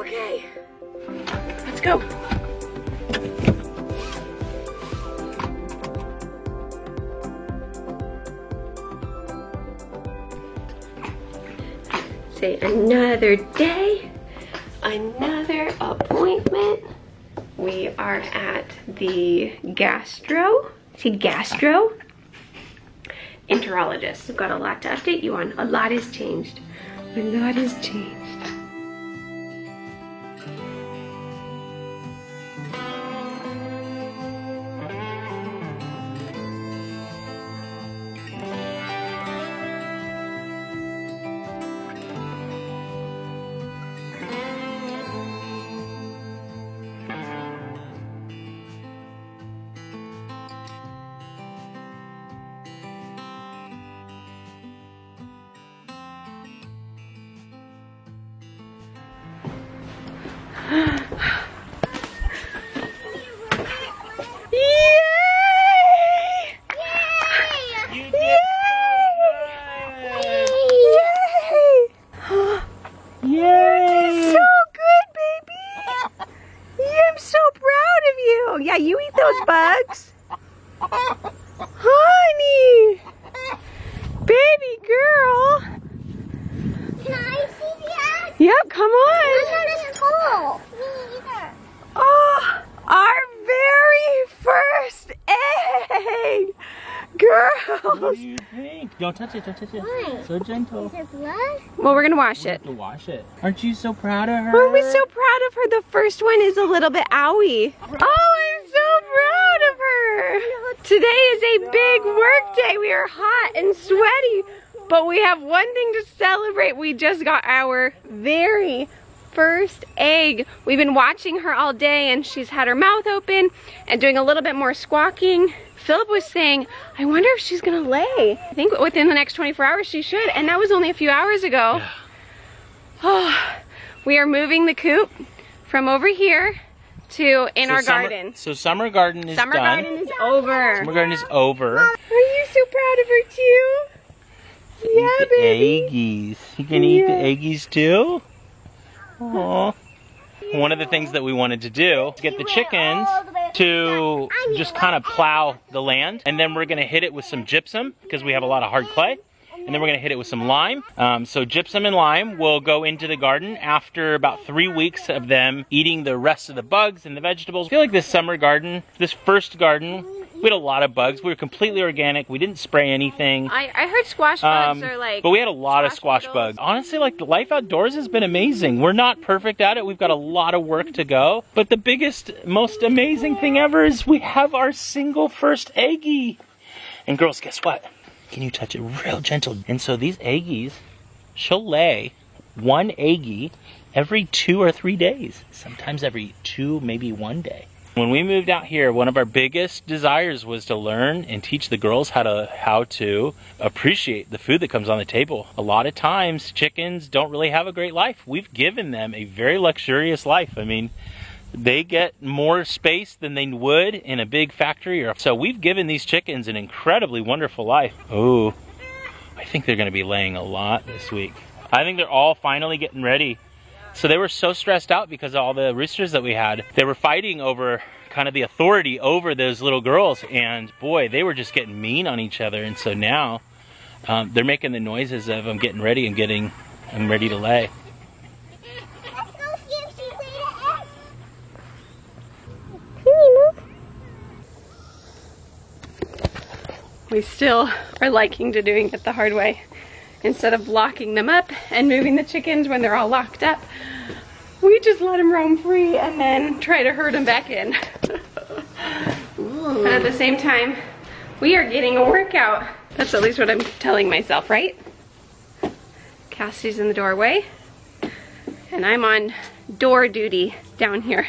Okay, let's go. Say another day, another appointment. We are at the gastro enterologist. I've got a lot to update you on. A lot has changed. A lot has changed. Yeah, you eat those bugs. Honey. Baby girl. Can I see the egg? Yep, come on. I'm not in school. Me either. Oh, our very first egg. Girls. What do you think? Don't touch it, don't touch it. Why? So gentle. Is it blood? Well, we're going to wash We it. have to wash it. Aren't you so proud of her? Aren't we so proud of her? The first one is a little bit owie. Oh, I'm so proud of her. Today is a big work day. We are hot and sweaty, but we have one thing to celebrate. We just got our very first egg. We've been watching her all day and she's had her mouth open and doing a little bit more squawking. Philip was saying, I wonder if she's gonna lay. I think within the next 24 hours she should, and that was only a few hours ago. Yeah. Oh, we are moving the coop from over here to our garden. So summer garden is Summer done. garden is over. Summer garden is over. Are you so proud of her too? Yeah, Eat the baby. eggies. You can eat the eggies too? Aww. One of the things that we wanted to do is get the chickens to just kind of plow the land, and then we're going to hit it with some gypsum because we have a lot of hard clay, and then we're going to hit it with some lime. So gypsum and lime will go into the garden after about 3 weeks of them eating the rest of the bugs and the vegetables. I feel like this summer garden, this first garden, we had a lot of bugs. We were completely organic. We didn't spray anything. I heard squash bugs are like... But we had a lot of squash beetles. bugs. Honestly, like, the life outdoors has been amazing. We're not perfect at it. We've got a lot of work to go. But the biggest, most amazing thing ever is we have our single first eggie. And girls, guess what? Can you touch it real gentle? And so these eggies, she'll lay one eggie every 2 or 3 days. Sometimes every 2, maybe 1 day. When we moved out here, one of our biggest desires was to learn and teach the girls how to appreciate the food that comes on the table. A lot of times, chickens don't really have a great life. We've given them a very luxurious life. I mean, they get more space than they would in a big factory. So we've given these chickens an incredibly wonderful life. Oh, I think they're gonna be laying a lot this week. I think they're all finally getting ready. So they were so stressed out because of all the roosters that we had. They were fighting over kind of the authority over those little girls, and boy, they were just getting mean on each other. And so now they're making the noises of I'm getting ready and I'm ready to lay. Let's go see if she laid an egg. We still are liking to doing it the hard way. Instead of locking them up and moving the chickens when they're all locked up, we just let them roam free and then try to herd them back in. But at the same time, we are getting a workout. That's at least what I'm telling myself, right? Cassidy's in the doorway, and I'm on door duty down here.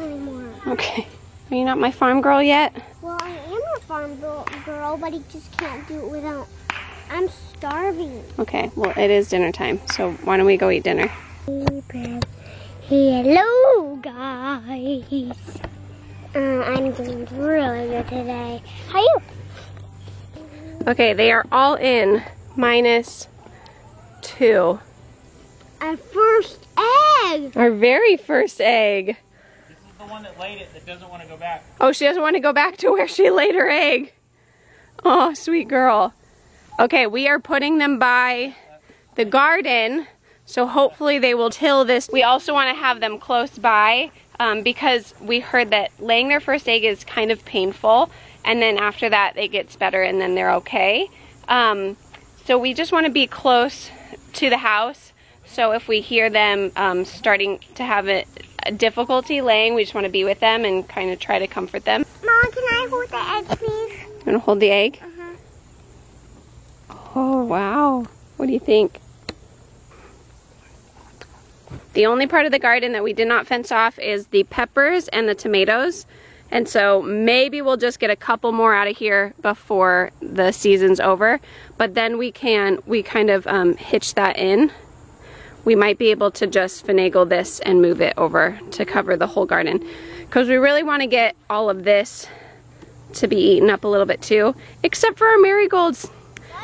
anymore. Okay. Are you not my farm girl yet? Well, I am a farm girl, but he just can't do it without. I'm starving. Okay, well, it is dinner time, so why don't we go eat dinner? Hello, guys. I'm doing really good today. How are you? Okay, they are all in -2. Our first egg. Our very first egg. This is the one that laid it that doesn't want to go back. Oh, she doesn't want to go back to where she laid her egg. Oh, sweet girl. Okay, we are putting them by the garden, so hopefully they will till this. We also want to have them close by because we heard that laying their first egg is kind of painful, and then after that it gets better and then they're okay. So we just want to be close to the house, so if we hear them starting to have a difficulty laying, we just want to be with them and kind of try to comfort them. Mom, can I hold the egg, please? You want to hold the egg? Oh, wow. What do you think? The only part of the garden that we did not fence off is the peppers and the tomatoes. And so maybe we'll just get a couple more out of here before the season's over. But then we kind of hitch that in. We might be able to just finagle this and move it over to cover the whole garden. Because we really want to get all of this to be eaten up a little bit too. Except for our marigolds.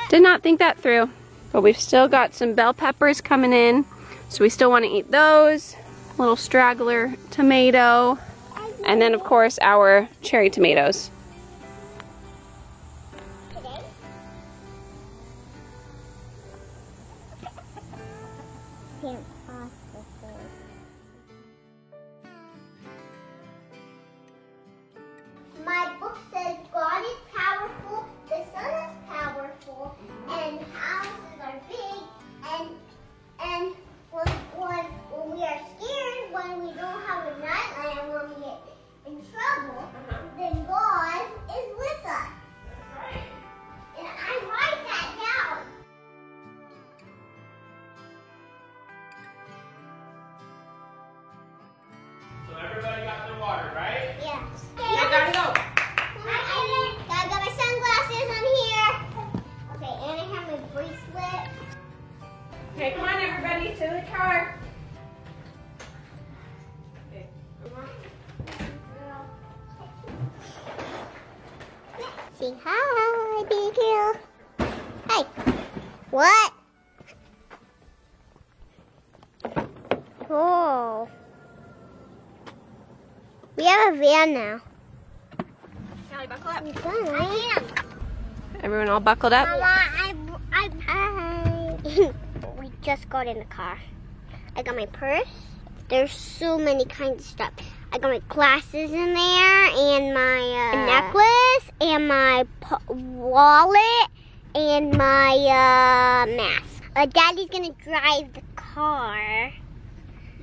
Did not think that through. But we've still got some bell peppers coming in. So we still want to eat those. Little straggler tomato. And then of course our cherry tomatoes. My book says God is powerful, the sun is powerful, and houses are big, and when we are scared, when we don't have a nightlight, and when we get in trouble, then God is with us. And I write that down. So everybody got their water, right? Yes. I gotta go. I got my sunglasses on here. Okay, and I have my bracelet. Okay, come on everybody, to the car. Okay, come on. Say hi, big girl. Hi. What? Oh. We have a van now. Callie, buckle up. I am. Everyone all buckled up? Mama, hi. We just got in the car. I got my purse. There's so many kinds of stuff. I got my glasses in there, and my necklace, and my wallet, and my mask. Daddy's gonna drive the car.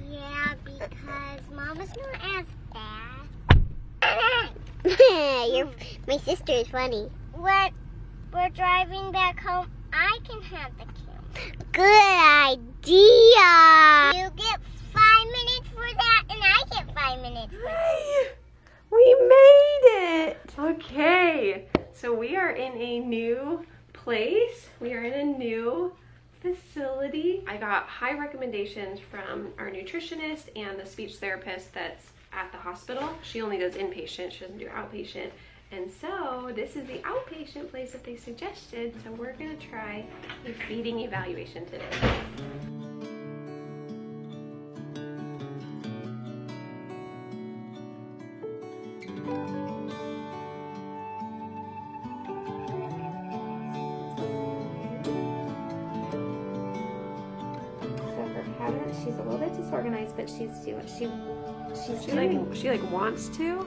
Yeah, because Mama's not as fast. My sister is funny. When we're driving back home, I can have the camera. Good idea. You get 5 minutes for that, and I get 5 minutes for that. We made it! Okay, so we are in a new place. We are in a new facility. I got high recommendations from our nutritionist and the speech therapist that's at the hospital. She only does inpatient, she doesn't do outpatient. And so this is the outpatient place that they suggested. So we're gonna try a feeding evaluation today. She's a little bit disorganized, but she wants to.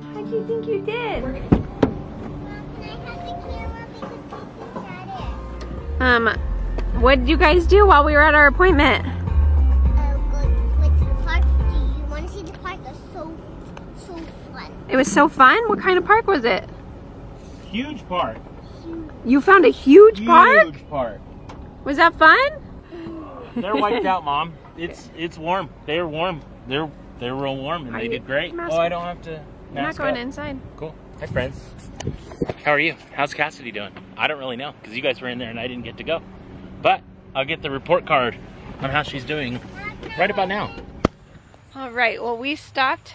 How do you think you did? Can I have the camera because we can shut it? What did you guys do while we were at our appointment? Went to the park. Do you want to see the park? It's so fun. It was so fun. What kind of park was it? Huge park. You found a huge park? Huge park. Was that fun? They're wiped out, Mom. It's warm. They're warm. They're real warm, and they did great. Oh, I don't have to. You're not going inside. Cool. Hi, friends. How are you? How's Cassidy doing? I don't really know because you guys were in there and I didn't get to go. But I'll get the report card on how she's doing right about now. All right. Well, we stopped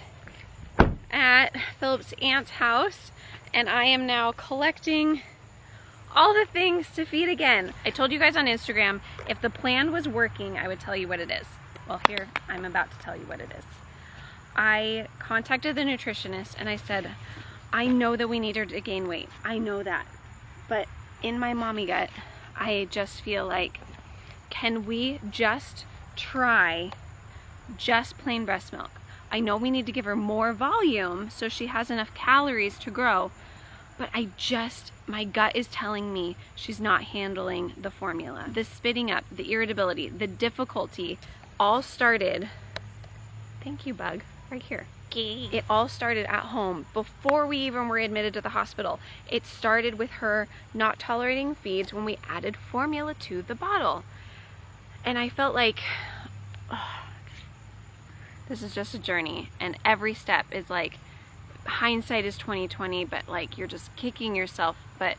at Philip's aunt's house, and I am now collecting all the things to feed again. I told you guys on Instagram, if the plan was working, I would tell you what it is. Well, here, I'm about to tell you what it is. I contacted the nutritionist and I said, I know that we need her to gain weight. I know that. But in my mommy gut, I just feel like, can we just try just plain breast milk? I know we need to give her more volume so she has enough calories to grow, but my gut is telling me she's not handling the formula. The spitting up, the irritability, the difficulty all started, thank you, Bug, right here. It all started at home before we even were admitted to the hospital. It started with her not tolerating feeds when we added formula to the bottle. And I felt like, this is just a journey, and every step is like, hindsight is 20/20, but like you're just kicking yourself. But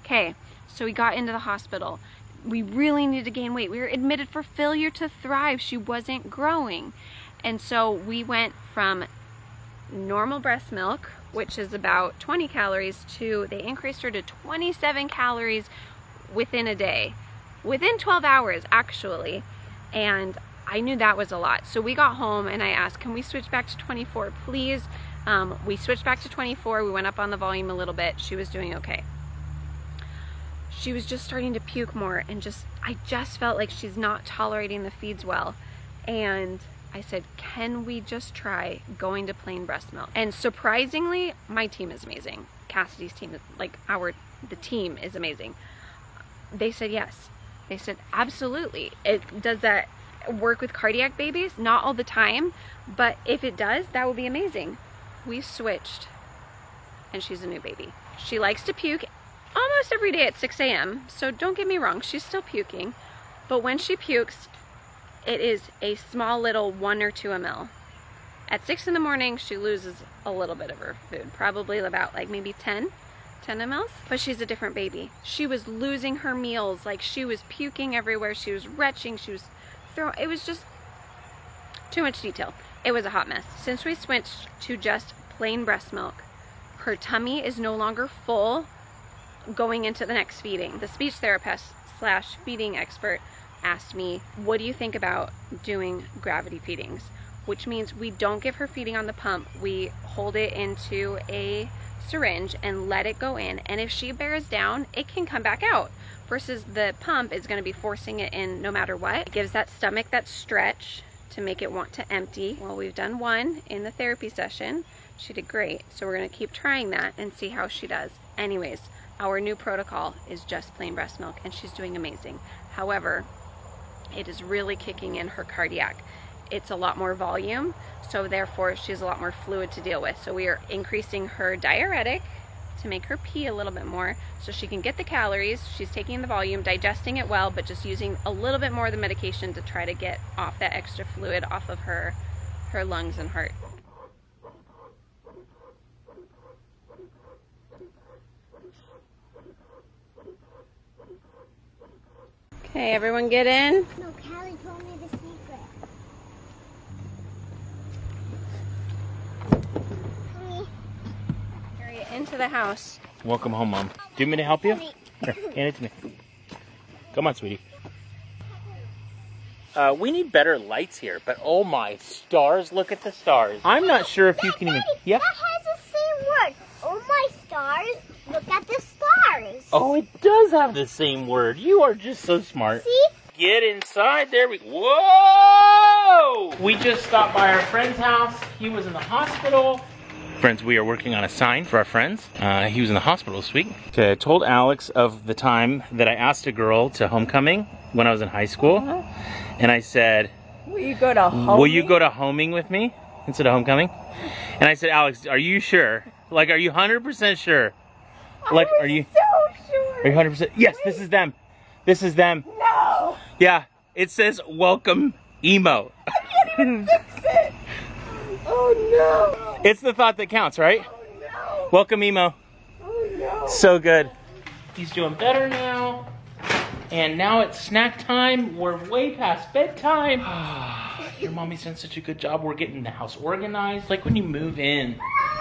okay, so we got into the hospital. We really needed to gain weight. We were admitted for failure to thrive. She wasn't growing. And so we went from normal breast milk, which is about 20 calories, to they increased her to 27 calories within a day, within 12 hours actually. And I knew that was a lot. So we got home and I asked, can we switch back to 24, please? We switched back to 24. We went up on the volume a little bit. She was doing okay. She was just starting to puke more, and I just felt like she's not tolerating the feeds well. And I said, can we just try going to plain breast milk? And surprisingly, my team is amazing. Cassidy's team, the team is amazing. They said yes. They said, absolutely. Does that work with cardiac babies? Not all the time, but if it does, that would be amazing. We switched, and she's a new baby. She likes to puke almost every day at 6 a.m. So don't get me wrong, she's still puking, but when she pukes, it is a small little 1 or 2 ml. At 6 in the morning, she loses a little bit of her food, probably about like maybe 10 mls, but she's a different baby. She was losing her meals, like she was puking everywhere, she was retching, she was throwing, it was just too much detail. It was a hot mess. Since we switched to just plain breast milk, her tummy is no longer full going into the next feeding. The speech therapist / feeding expert asked me, what do you think about doing gravity feedings? Which means we don't give her feeding on the pump. We hold it into a syringe and let it go in. And if she bears down, it can come back out. Versus the pump is going to be forcing it in no matter what. It gives that stomach that stretch to make it want to empty. Well, we've done one in the therapy session. She did great. So we're going to keep trying that and see how she does. Anyways, our new protocol is just plain breast milk, and she's doing amazing. However, it is really kicking in her cardiac. It's a lot more volume, so therefore she has a lot more fluid to deal with. So we are increasing her diuretic to make her pee a little bit more so she can get the calories. She's taking the volume, digesting it well, but just using a little bit more of the medication to try to get off that extra fluid off of her lungs and heart. Okay, everyone get in. No, Callie told me the secret. Carry it into the house. Welcome home, Mom. Do you want me to help you? Here, hand it to me. Come on, sweetie. We need better lights here, but oh my stars, look at the stars. I'm not sure if you can even... Yeah? That has the same word. Oh my stars, look at the stars. Oh, it does have the same word. You are just so smart. See? Get inside. There we... Whoa! We just stopped by our friend's house. He was in the hospital. Friends, we are working on a sign for our friends. He was in the hospital this week. Okay, I told Alex of the time that I asked a girl to homecoming when I was in high school. And I said, Will you go to homing? Will you go to homing with me instead of homecoming? And I said, Alex, are you sure? Like, are you 100% sure? Like, are you so sure. Are you 100%? Yes, this is them. This is them. No. Yeah, it says welcome emo. I can't even fix it. Oh no. It's the thought that counts, right? Oh no. Welcome emo. Oh no. So good. He's doing better now. And now it's snack time. We're way past bedtime. Your mommy's done such a good job. We're getting the house organized. Like when you move in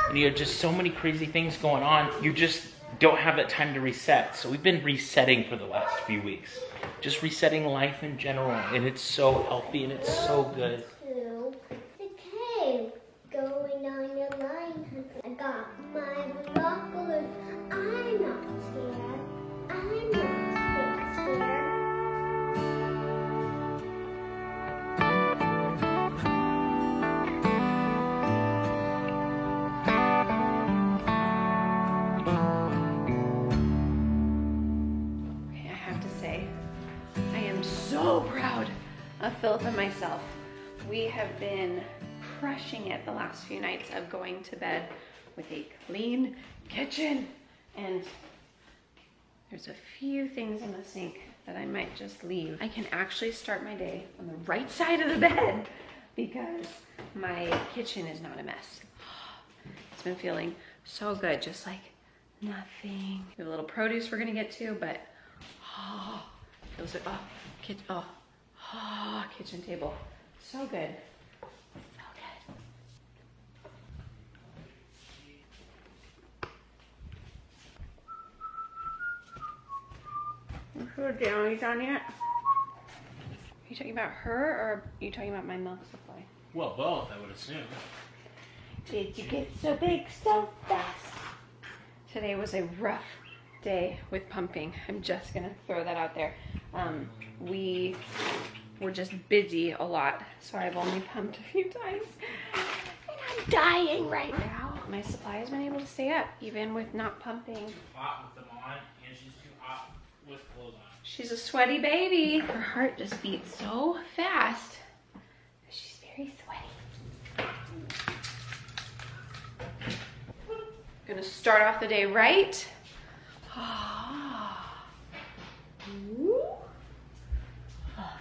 and you have just so many crazy things going on, you just don't have that time to reset. So we've been resetting for the last few weeks. Just resetting life in general. And it's so healthy and it's so good. To the cave, going on your line. I got my binoculars. I'm not scared. I'm not scared. I have to say, I am so proud of Philip and myself. We have been crushing it the last few nights of going to bed with a clean kitchen. And there's a few things in the sink that I might just leave. I can actually start my day on the right side of the bed because my kitchen is not a mess. It's been feeling so good, just like nothing. We have a little produce we're gonna get to, but feels like, kitchen table. So good. So good. Are you done yet? Are you talking about her or are you talking about my milk supply? Well, both, I would assume. Did you get so big so fast? Today was a rough day with pumping. I'm just gonna throw that out there. We were just busy a lot, so I've only pumped a few times. And I'm dying right now. My supply has been able to stay up, even with not pumping. Hot with them on, and she's too hot with clothes on. She's a sweaty baby. Her heart just beats so fast. She's very sweaty. Gonna start off the day right.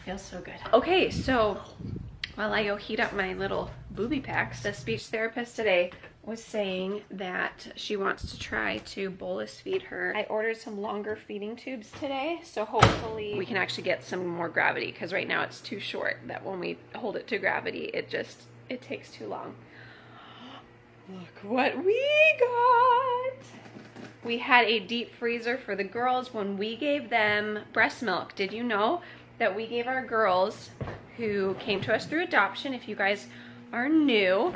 Feels so good. Okay, so while I go heat up my little booby packs, the speech therapist today was saying that she wants to try to bolus feed her. I ordered some longer feeding tubes today, so hopefully we can actually get some more gravity, because right now it's too short that when we hold it to gravity, it takes too long. Look what we got. We had a deep freezer for the girls when we gave them breast milk. Did you know that we gave our girls who came to us through adoption, if you guys are new,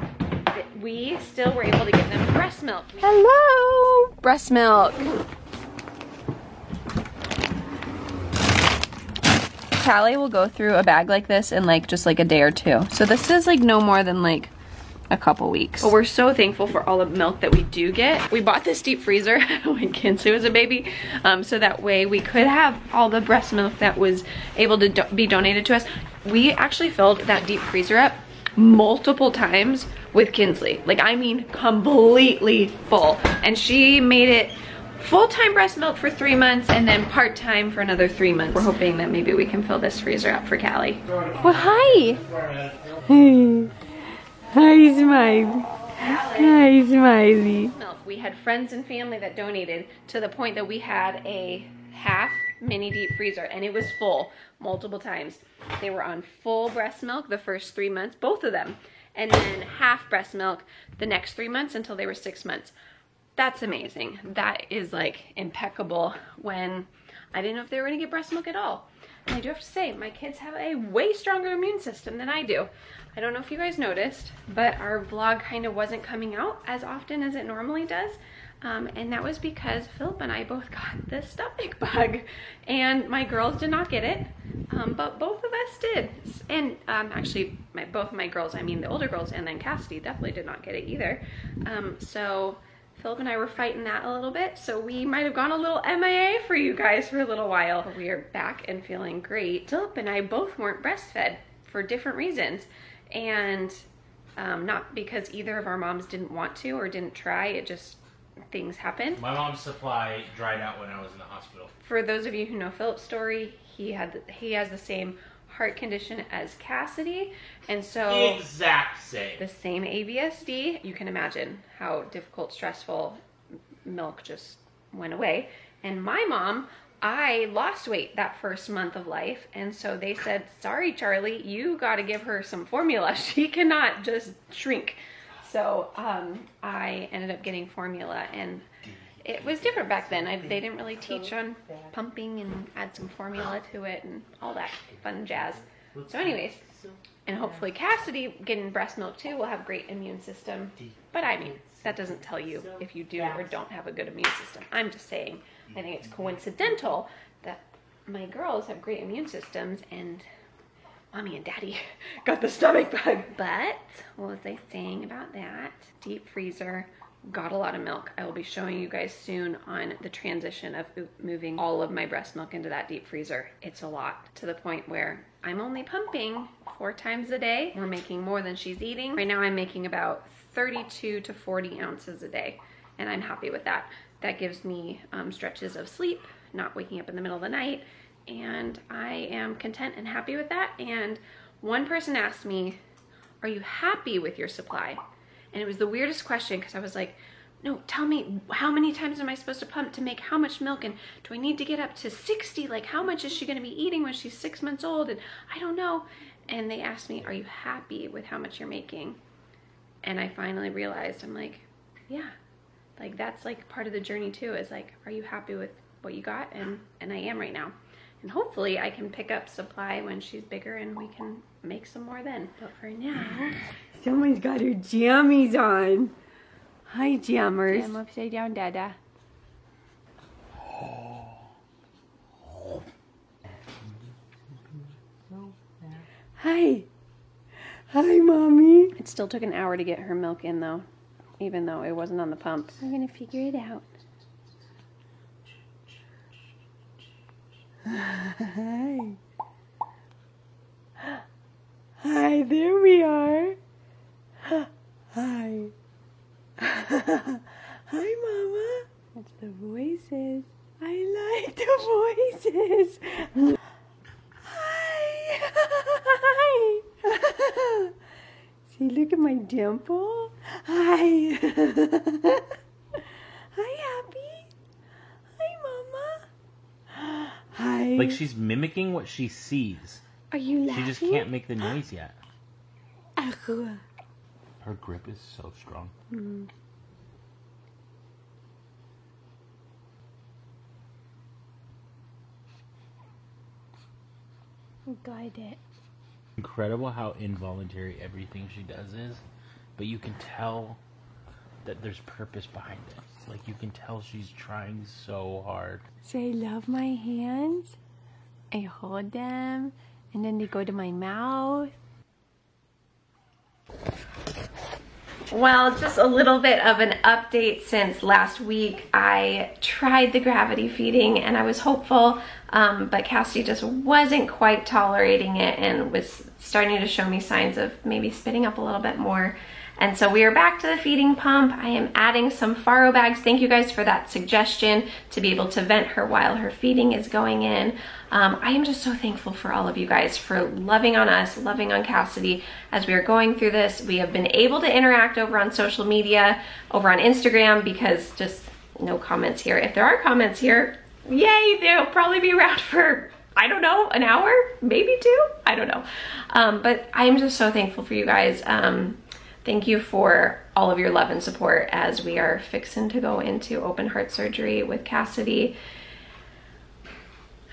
that we still were able to give them breast milk. Hello, breast milk. Callie will go through a bag like this in just a day or two. So this is no more than a couple weeks. But we're so thankful for all the milk that we do get. We bought this deep freezer when Kinsley was a baby, so that way we could have all the breast milk that was able to be donated to us. We actually filled that deep freezer up multiple times with Kinsley. I mean completely full. And she made it full-time breast milk for 3 months and then part-time for another 3 months. We're hoping that maybe we can fill this freezer up for Callie. Well, hi. Hi, Smiley. Hi, Smiley. We had friends and family that donated to the point that we had a half mini deep freezer, and it was full multiple times. They were on full breast milk the first 3 months, both of them, and then half breast milk the next 3 months until they were 6 months. That's amazing. That is impeccable when I didn't know if they were gonna get breast milk at all. And I do have to say, my kids have a way stronger immune system than I do. I don't know if you guys noticed, but our vlog kind of wasn't coming out as often as it normally does. And that was because Philip and I both got the stomach bug. And my girls did not get it, but both of us did. And actually, both of my girls, I mean the older girls, and then Cassidy definitely did not get it either. So Philip and I were fighting that a little bit, so we might have gone a little MIA for you guys for a little while. But we are back and feeling great. Philip and I both weren't breastfed for different reasons, and not because either of our moms didn't want to or didn't try. It just things happen. My mom's supply dried out when I was in the hospital. For those of you who know Philip's story, he has the same heart condition as Cassidy, and so exact same. the same ABSD. You can imagine how difficult, stressful. Milk just went away. And my mom, I lost weight that first month of life, and so they said, sorry Charlie, you got to give her some formula. She cannot just shrink. So I ended up getting formula, and it was different back then. They didn't really teach on pumping and add some formula to it and all that fun jazz. So anyways, and hopefully Cassidy getting breast milk too will have great immune system. But I mean, that doesn't tell you if you do or don't have a good immune system. I'm just saying, I think it's coincidental that my girls have great immune systems and mommy and daddy got the stomach bug. But what was I saying about that? Deep freezer, got a lot of milk. I will be showing you guys soon on the transition of moving all of my breast milk into that deep freezer. It's a lot, to the point where I'm only pumping 4 times a day. We're making more than she's eating. Right now I'm making about 32 to 40 ounces a day, and I'm happy with that. That gives me stretches of sleep, not waking up in the middle of the night, and I am content and happy with that. And one person asked me, are you happy with your supply? And it was the weirdest question, because I was like, no, tell me, how many times am I supposed to pump to make how much milk, and do I need to get up to 60? Like, how much is she going to be eating when she's 6 months old? And I don't know. And they asked me, are you happy with how much you're making? And I finally realized, I'm like, yeah, like that's like part of the journey too, is like, are you happy with what you got? And I am right now. And hopefully I can pick up supply when she's bigger and we can make some more then. But for now, someone's got her jammies on. Hi, jammers. Jam upside down, Dada. Hi. Hi, Mommy. It still took an hour to get her milk in, though, even though it wasn't on the pump. We're gonna figure it out. Hi. Hi, there we are. Hi. Hi, Mama. That's the voices. I like the voices. Hi. See, look at my dimple. Hi. Hi, Happy. Hi, Mama. Hi. Like she's mimicking what she sees. Are you laughing? She just can't make the noise yet. Her grip is so strong. Mm. Got it. Incredible how involuntary everything she does is, but you can tell that there's purpose behind it. Like you can tell she's trying so hard. Say, love my hands. I hold them, and then they go to my mouth. Well, just a little bit of an update since last week. I tried the gravity feeding and I was hopeful, but Cassidy just wasn't quite tolerating it and was starting to show me signs of maybe spitting up a little bit more. And so we are back to the feeding pump. I am adding some Faro bags. Thank you guys for that suggestion to be able to vent her while her feeding is going in. I am just so thankful for all of you guys for loving on us, loving on Cassidy as we are going through this. We have been able to interact over on social media, over on Instagram, because just no comments here. If there are comments here, yay, they'll probably be around for, I don't know, an hour, maybe 2, I don't know. But I'm just so thankful for you guys. Thank you for all of your love and support as we are fixing to go into open heart surgery with Cassidy.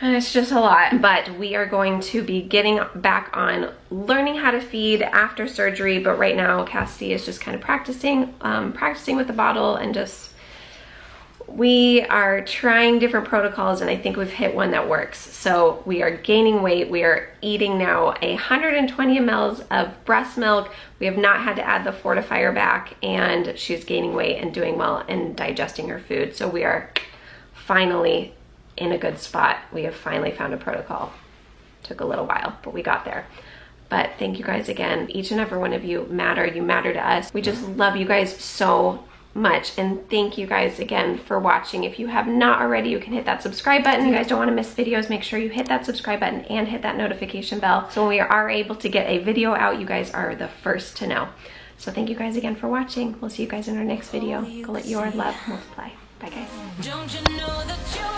And it's just a lot, but we are going to be getting back on learning how to feed after surgery. But right now, Cassidy is just kind of practicing with the bottle, and just, we are trying different protocols, and I think we've hit one that works. So we are gaining weight. We are eating now 120 mLs of breast milk. We have not had to add the fortifier back, and she's gaining weight and doing well and digesting her food. So we are finally in a good spot. We have finally found a protocol. Took a little while, but we got there. But thank you guys again. Each and every one of you matter. You matter to us. We just love you guys so much, and thank you guys again for watching. If you have not already, you can hit that subscribe button. You guys don't want to miss videos, make sure you hit that subscribe button and hit that notification bell, so when we are able to get a video out, you guys are the first to know. So thank you guys again for watching. We'll see you guys in our next video. Go let your love multiply. Bye guys. Don't you know that